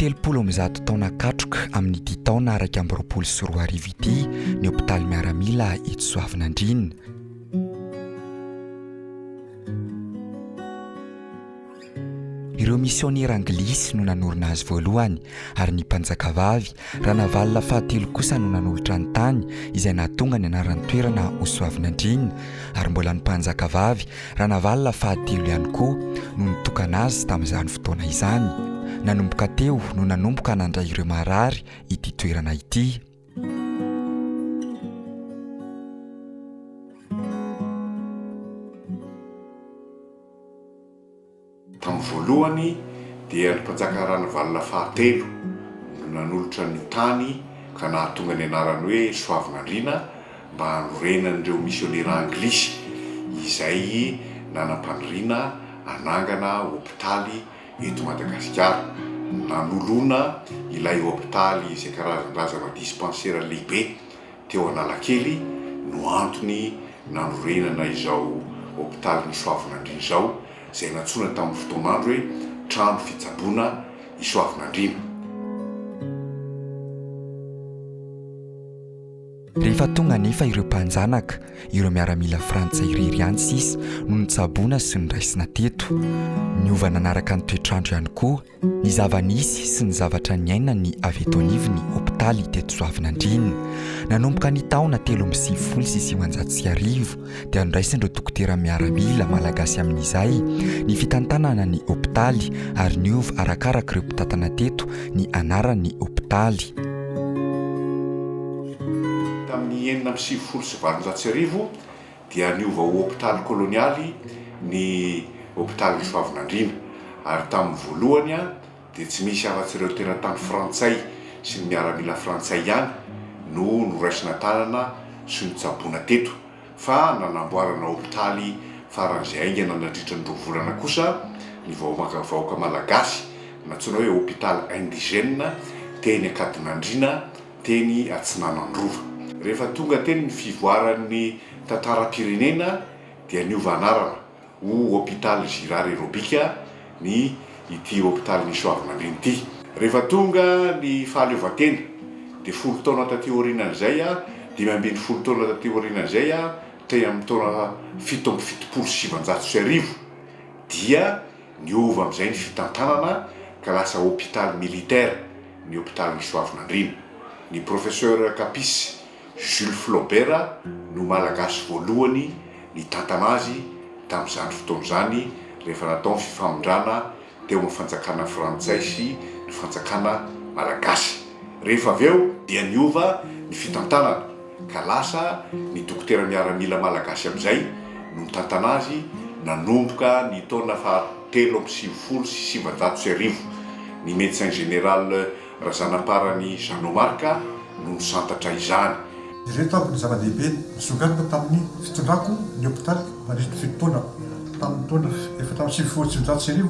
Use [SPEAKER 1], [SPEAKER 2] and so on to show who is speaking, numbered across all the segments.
[SPEAKER 1] 30 taona katroka amin'ny 10 taona araka amby 24 ity ny hôpitaly miaramila eto Soavinandriana. Ireo misionera anglisy no nanorina azy voalohany ary ny mpanjakavavy Ranavalona fahatelo kosa no nanolotra ny tany izay nahatonga ny anaran'ny toerana ho Soavinandriana ary mbola ny mpanjakavavy Ranavalona fahatelo ihany koa no nitokana azy tamin'izany fotoana izany. Nanomboka teo no nanomboka nandray ireo marary ity toerana ity.
[SPEAKER 2] Tamin'ny voalohany dia ny mpanjaka Ranavalona fahatelo no nanolotra ny tany ka nahatonga ny anarany hoe Soavinandriana mba hanorenan'ireo misionera anglisy izay nanam-paniriana hanangana hôpitaly eto Madagasikara. Nanolona ilay hôpitaly izay karazana dispensaire lehibe teo Analakely no antony nanorenana izao hôpitaly ny Soavinandriana izao, izay natsoina tamin'ny fotoan'andro hoe trano fitsaboana i Soavinandriana.
[SPEAKER 1] Rehefa tonga nefa ireo mpanjanaka, ireo miaramila frantsay irery ihany sisa no nitsaboana sy niraisina teto. Niova nanaraka ny toetrandro ihany koa, ny zava-nisy sy ny zavatra niaina ny avy eto anivony hôpitaly teto Soavinandriana. Nanomboka ny taona 320 sy 1900 dia niraisin'ireo dokotera miaramila malagasy amin'izay ny fitantanana ny hôpitaly ary niova arakaraka ireo mpitantana teto ny anaran'ny hôpitaly.
[SPEAKER 2] Tamin'ny 1970 sy 1900 dia niova ho hôpitaly kolonialy ny hôpitaly Soavinandriana ary tamin'ny voalohany dia tsy misy afa-tsy ireo teratany frantsay sy ny miaramila frantsay ihany no noraisina tanana sy nitsaboana teto, fa nanamboarana hôpitaly faran'izay aingana nandritra ny 2 volana kosa ny vahoaka malagasy natsoina hoe hôpitaly indigène teny Ankadinandriana teny Atsinanandrova. Rehefa tonga teny ny fivoaran'ny tantaram-pirenena dia niova anarana ho hôpitaly Girard Aérobika ny ity hôpitaly ny Soavinandriana ity. Rehefa tonga ny fahaleovantena dia 10 taona taty aorianan'izay 570 taona taty aorianan'izay teny amin'ny taona 1770 dia niova amin'izay ny fitantanana ka lasa hôpitaly militaire ny hôpitaly ny Soavinandriana. Ny professeur Kapis Jules Flaubert no malagasy voalohany nitantana azy tamin'izany fotoana izany rehefa natao ny fifamondrana teo amin'ny fanjakana frantsay sy ny fanjakana malagasy. Rehefa avy eo dia niova ny fitantanana ka lasa ny dokotera miaramila malagasy amin'izay no nitantana azy nanomboka ny taona 320 sy 700. Ny médecin général razanamparany Jean Omarka no nisantatra izany.
[SPEAKER 3] Ireto aby ny zava-dehibe nisongadina tamin'ny fitondrako ny hôpitaly mandritra ny 7 taona. Tamin'ny taona 1770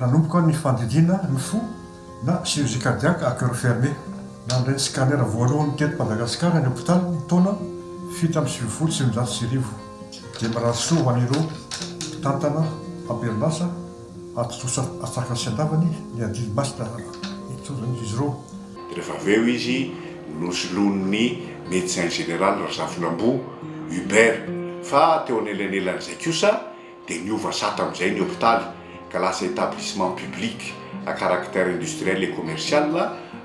[SPEAKER 3] nanomboka ny fandidiana ny fo na chirurgie cardiaque à cœur fermé. Nandray scanner voalohany teto Madagasikara ny hôpitaly ny taona 1770. Dia marasoa ho an'ireo mpitantana amperinasa atotosa atsaka sy andavany ny adily masina itsozany izy ireo.
[SPEAKER 2] Rehefa avy eo izy nosolonin'ny médecin général Razafinambo Hubert, fa teo anelanelan'izay kosa dia niova sata amin'izay ny hôpitaly ka lasa établissement public à caractère industriel et commercial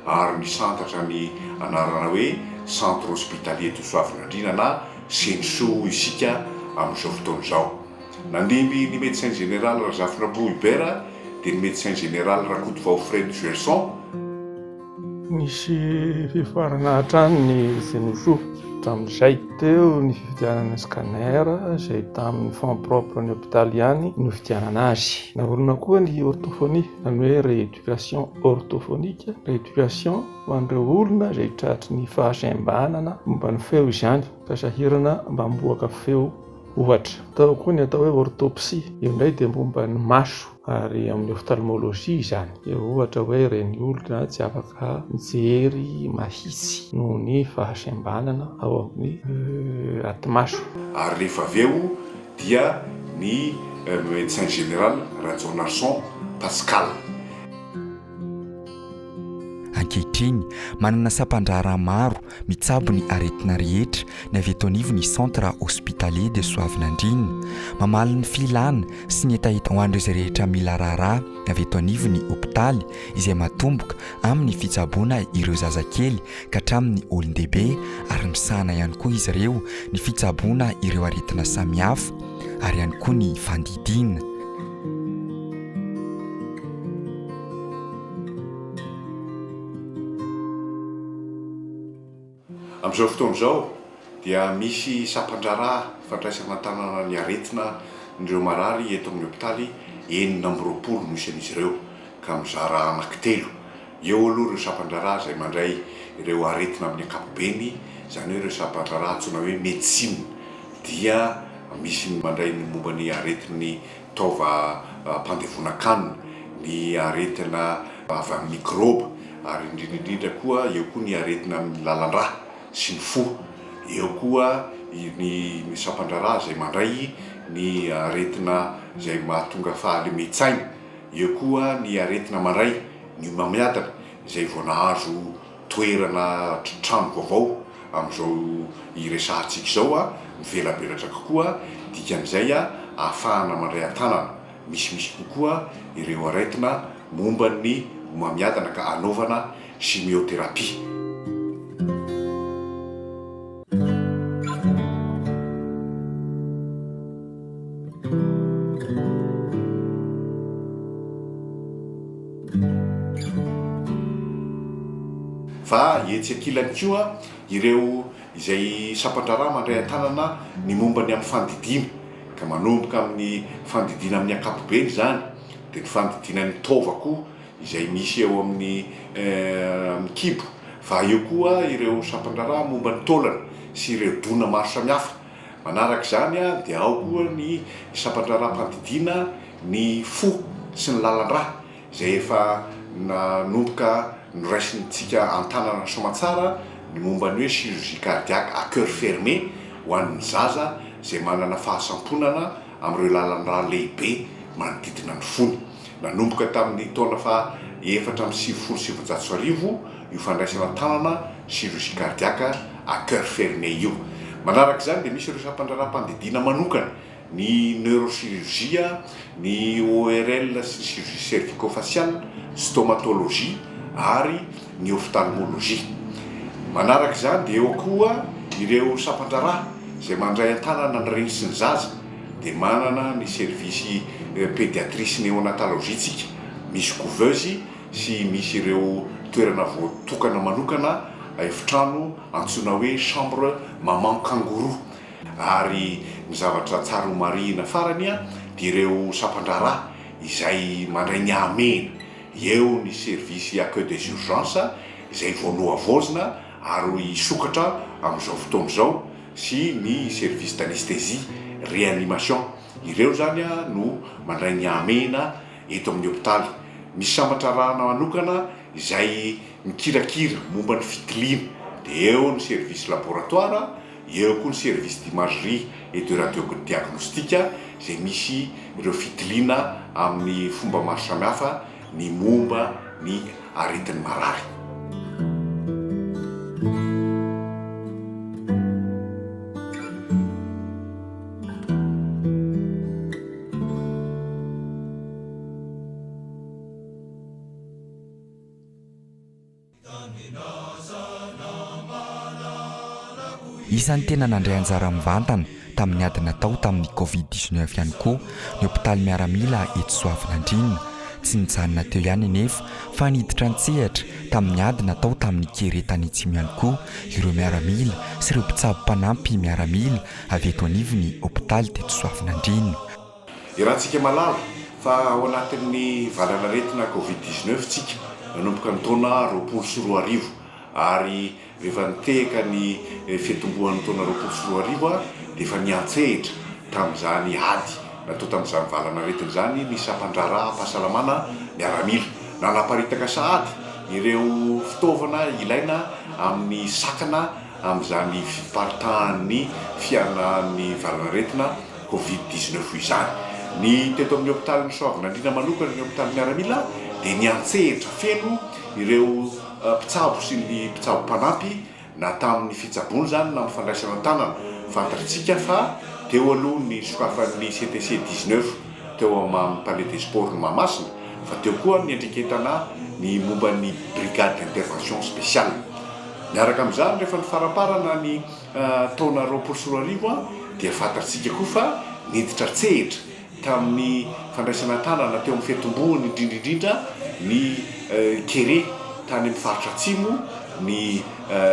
[SPEAKER 2] ary nisantatra ny anarana hoe centre hospitalier de Soavinandriana na CNSO isika amin'izao fotoana izao. Nandimby ny médecin général Razafinambo Hubert dia ny médecin général Rakotovao Fred Gerson.
[SPEAKER 4] Nisy fifarana hatrany ny CNSO tamin'izay teo ny fividianana scanner izay tamin'ny fond propre ny hôpitaly ihany no fividianana azy. Naorina koa ny orthophonie, izany hoe rééducation orthophonique, rééducation ho an'ireo olona izay tratry ny fahasembanana momba ny feo izany, fasahirana mba hamboaka feo ohatra. Tao koa ny atao hoe orthopsie, io indray dia momba ny maso ary amin'ny ophtalmologie izany. Ohatra hoe reny olona tsy afaka mijery mahitsy noho ny fahasembanana ao amin'ny aty-maso.
[SPEAKER 2] Ary rehefa avy eo dia ny médecin général Rajon Narson Pascal.
[SPEAKER 1] ankehitriny manana sampandrara maro mitsabo ny aretina rehetra ny avy eto anivo ny centre hospitalier de Soavinandriana mamaly ny filana sy ny hetaheta ho an'ireo izay rehetra mila raharaha ny avy eto anivo ny hopitaly izay matomboka amin'ny fitsaboana ireo zazakely ka hatramin'ny olon-dehibe ary misahana ihany koa izy ireo ny fitsaboana ireo aretina samihafa ary ihany koa ny fandidina.
[SPEAKER 2] Amin'izao fotoana izao dia misy sampandrara fandraisana tanana ny aretina nireo marary eto amin'ny hopitaly 920 misy an'izy ireo ka mizara anankitelo. Eo aloha ireo sampandrara izay mandray ireo aretina amin'ny ankapobeny, izany hoe ireo sampandrara antsoina hoe médecine, dia misy mandray ny momba ny aretin'ny taova mpandevonan-kanina, ny aretina avy amin'ny microbe, ary indrindrindrindra koa eo koa ny aretina amin'ny lalan-drà sy ny fo. Eo koa ny sampandrara izay mandray ny aretina izay mahatonga fahalemetsana. Eo koa ny aretina mandray ny mamiadana izay vao nahazo toerana trano vaovao amin'izao iresahantsika izao mivelabelatra kokoa dikan'izay ahafahana mandray an-tanana. Misy kokoa ireo aretina momba ny mamiadana ka anaovana chimiothérapie. Fa etsy ankilany koa ireo izay sampandrara mandray an-tanana ny momba ny amin'ny fandidina ka manomboka amin'ny fandidina amin'ny ankapobeny zany, dia ny fandidina ny taova koa izay misy eo amin'ny kibo. Fa eo koa ireo sampandrara momba ny taolana sy ireo dona maro samihafa. Manaraka izany dia ao koa ny sampandraram-pandidina ny fo sy ny lalan-drà izay efa nanomboka noraisintsika an-tanana soamantsara ny momba ny hoe chirurgie cardiaque à cœur fermé ho an'ny zaza izay manana fahasamponana amin'ireo lalan-drà lehibe manodidina ny fony. Nanomboka tamin'ny taona fa 4,790 io fandraisana tanana chirurgie cardiaque à cœur fermé io. Manaraka izany dia misy ireo sampandraram-pandidina manokana, ny neurochirurgie, ny ORL sy ny chirurgie cervico-faciale, stomatologie ary ny ophtalmologie. Manaraka izany dia eo koa ireo sampandrara izay mandray an-tanana ny reny sy ny zaza, dia manana ny servisy pédiatrie sy néonatologie tsika. Misy couveuse sy misy ireo toerana voatokana manokana efitrano antsoina hoe chambre maman kangourou. Ary ny zavatra tsara ho marihina farany dia ireo sampandrara izay mandray ny amena. Eo ny servisy accueil des urgences izay voanoavozina ary isokatra amin'izao fotoana izao, sy ny service d'anesthésie réanimation. Ireo zany no mandray ny amena eto amin'ny hopitaly. Misy sampandrara manokana izay mikirakira momba ny fitiliana, dia eo ny service laboratoire, eo koa ny service d'imagerie et de radiodiagnostique izay misy ireo fitiliana amin'ny fomba maro samihafa ny momba ny aretin'ny marary.
[SPEAKER 1] Isan'ny tena nandray anjara mivantana tamin'ny ady natao tamin'ny Covid-19 ihany koa ny hopitaly miaramila eto Soavinandriana. Tsy nijanona teo ihany nefa fa niditra an-tsehatra tamin'ny ady natao tamin'ny Keretany Atsimo ihany koa ireo miaramila sy ireo mpitsabo mpanampy miaramila avy eto anivony hopitaly teto Soavinandriana.
[SPEAKER 2] Irantsika malala fa ao anatin'ny valanaretina Covid-19 tsika nanomboka ny taona 2020 ary rehefa nitehaka ny fiatombohan'ny taona 2020 dia efa niantsehatra tamin'izany ady natao tamin'izany valanaretina izany ny sampandrara pahasalamana miaramila. Nanaparitaka sahady ireo fitaovana ilaina amin'ny sakana amin'izany fiparitahan'ny fiainan'ny valanaretina Covid-19 izany. Ny teto amin'ny hopitaly ny Soavinandriana manokana ny hopitaly miaramila dia niantsehatra feno ireo mpitsabo sy ny mpitsabo mpanampy na tamin'ny fitsabony zany na mifandraisana tanana fantatritsika fa teo aloha ny sokafan'ny CTC 19 teo amin'ny palais des sports ny Mahamasina fa teo koa ny endriketana ny momba ny brigade d'intervention spéciale. Miaraka amin'izany rehefa ny faraparana ny taona 2024 dia fantatritsika koa fa niditra tsehitra tamin'ny fandraisana tanana teo amin'ny fetim-bony indrindraindrindra ny kere tany amin'ny faritra atsimo ny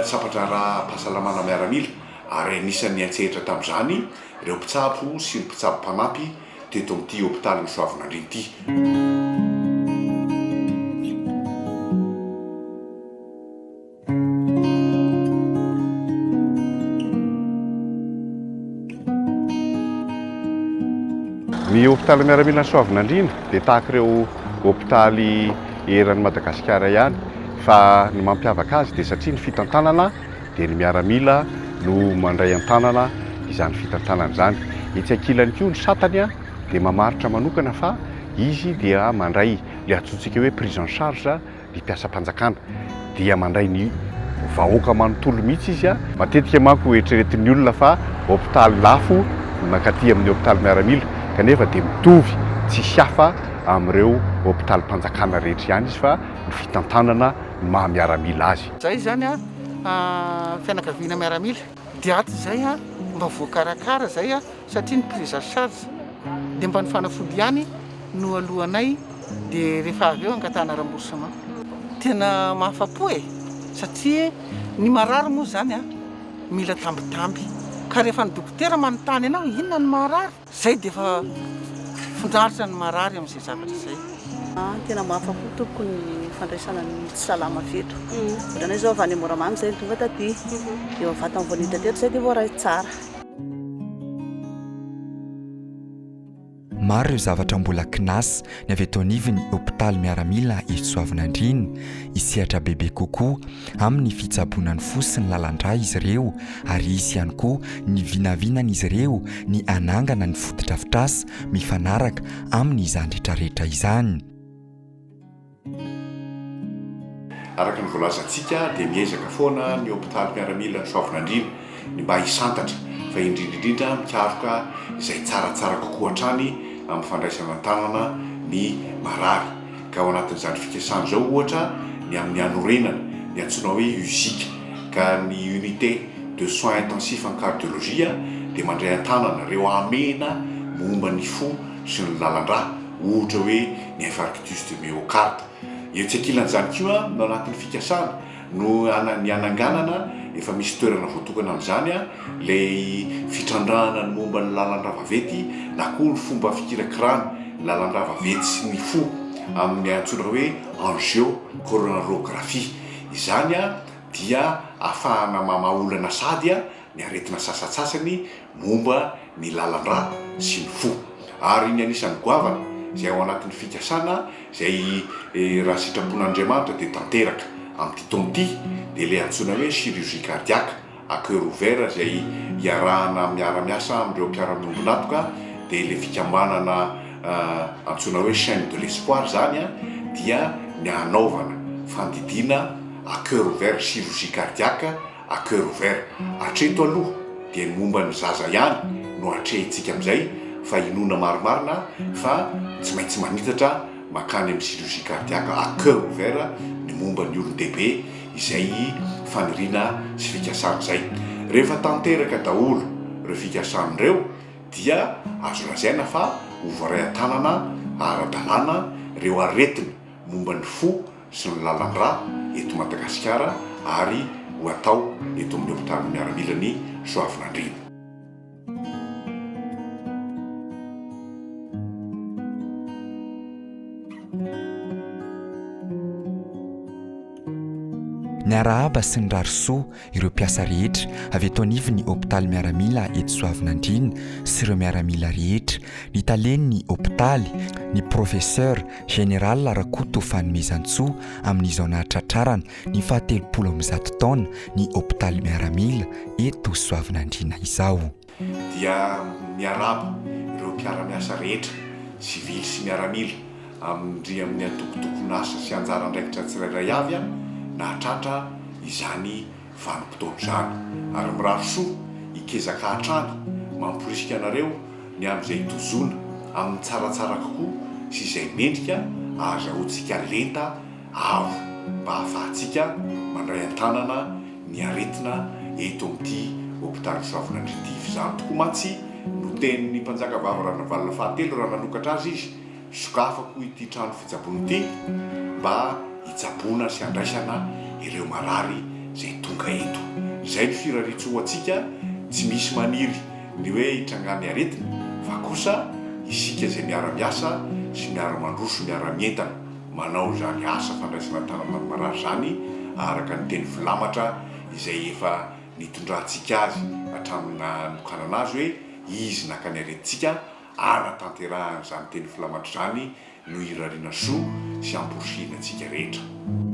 [SPEAKER 2] sapatra ara-pahasalamana miaramila ary anisan'ny antsehitra tamin'izany ireo mpitsabo sy ny mpitsabo mpanampy teto amin'ity hôpitaly ny Soavinandriana ity. Ny hôpitaly miaramila ny Soavinandriana dia tahaka ireo hôpitaly eran'ny Madagasikara ihany fa ny mampiavaka azy dia satria ny fitantanana dia ny miaramila no mandray an-tanana izany fitantanana izany. Etsy ankilany koa ny satany dia mamaritra manokana fa izy dia mandray ilay antsointsika hoe prise en charge ny mpiasam-panjakana, dia mandray ny vahoaka manontolo mihitsy izy matetika manko eritreretin'ny olona fa hôpitaly lafo mankaty amin'ny hôpitaly miaramila kanefa dia mitovy tsy hafa amin'ireo hôpitaly mpanjakana rehetra ihany izy fa ny fitantanana ny maha-miaramila azy.
[SPEAKER 5] Zay zany fianakaviana miaramila dia aty zay mba voakarakara zay satria ny prise en charge dia mba ny fanafody ihany no alohanay dia rehefa avy eo angatana remboursement. Tena mahafapo satria ny marary moa zany mila tambitamby ka rehefa ny dokotera manontany anao inona ny marary zay dia efa fonjaritra ny marary amin'izay zavatra zay.
[SPEAKER 6] Tena mahafapo tompoko ny fandraisana ny tsy salama feto. Ohatranay zao avy any Moramamy zay tonga taty eo vatany voanita teto zay dia voaray tsara.
[SPEAKER 1] Maro ireo zavatra mbola kinasy ny avy eto anivon'ny hôpitaly miaramila eto Soavinandriana. Isehatra bebe kokoa amin'ny fitsaboana ny fo sy ny lalandra izy ireo ary isy ihany koa ny vinavinan'izy ireo ny anangana ny fotodrafitrasa mifanaraka amin'izany rehetrarehetra izany.
[SPEAKER 2] Araka ny voalazantsika dia miezaka foana ny hôpitaly miaramila ny Soavinandriana ny mba hisantatra fa indrindraindrindra mikaroka izay tsaratsara kokoa hatrany amin'ny fandraisana tanana ny marary ka ao anatin'izany fikasana zao ohatra ny amin'ny anorenana ny antsoina hoe UZIC ka ny unité de soins intensifs en cardiologie dia mandray an-tanana ireo amena momba ny fo sy ny lalandra ohatra hoe ny infarctus de myocarde. Etsy ankilan'izany koa no anatin'ny fikasana no ny ananganana efa misy toerana voatokana amin'izany lay fitrandrahana ny momba ny lalandra vaventy na koa ny fomba fikirakirana ny lalandra vaventy sy ny fo amin'ny antsoina hoe angiocoronariographie. Izany dia ahafahana mamaolana sady ny aretina sasatsasany momba ny lalandra sy ny fo ary ny anisan'ny goavana izay ao anatin'ny fikasana izay raha sitrapon'Andriamanitra dia tanteraka amin'ity taona ity dia ilay antsoina hoe chirurgie cardiaque à cœur ouvert izay iarahana miara-miasa amin'ireo mpiara-miombonatoka dia ilay fikambanana antsoina hoe chaîne de l'espoir zany dia ny anaovana fandidiana à cœur ouvert chirurgie cardiaque à cœur ouvert. Hatreto aloha dia ny momba ny zaza ihany no hatrehintsika amin'izay fa inona maromarina fa tsy maintsy manitatra makany amin'ny chirurgie cardiaque à cœur ouvert ny momba ny olon-dehibe izay faniriana sy fikasana zay. Rehefa tanteraka daholo ireo fikasan'ireo dia azo lazaina fa hovaray an-tanana ara-dalàna ireo aretina momba ny fo sy ny lalandra eto Madagasikara ary ho atao eto amin'ny hôpitaly miaramila ny Soavinandriana.
[SPEAKER 1] Ny arahaba sy ny rarosoa ireo mpiasa rehetra avy eto anivon'ny hôpitaly miaramila eto Soavinandriana sy ireo miaramila rehetra, ny talen'ny hôpitaly, ny professeur général Rakoto Fanomezantsoa amin'izao nahatratrarana ny 70 taona ny hôpitaly miaramila eto Soavinandriana izao.
[SPEAKER 2] Dia miaraba ireo mpiara-miasa rehetra sivily sy miaramila amin'ny atokotokona asa sy anjara andraikitra tsirairay avy nahatratra izany vanim-potoana izany. Ary mirary soa ikezaka hatrany mamporisika anareo ny amin'izay tozona amin'ny tsaratsara kokoa sy izay mendrika azahoantsika lenta avo mba hahafahantsika mandray an-tanana ny aretina eto amin'ity hôpitaly Soavinandriana izany. Tokoa mantsy no tenin'ny mpanjaka vavy Ranavalona fahatelo raha nanokatra azy izy, sokafako ity trano fitsaboana ity mba hitsaboana sy handraisana ireo marary izay tonga eto. Izay ny firariantsoa antsika, tsy misy maniry ny hoe hitrangany aretina, fa kosa isika izay miara-miasa sy miara-mandroso miara-mientana manao izany asa fandraisana tanana marary zany araka ny teny filamatra izay efa nitondrantsika azy hatramina nokanana azy hoe izy nakany aretintsika anatanterahana izany teny filamatra izany no irariana soa sy amporisihana antsika rehetra.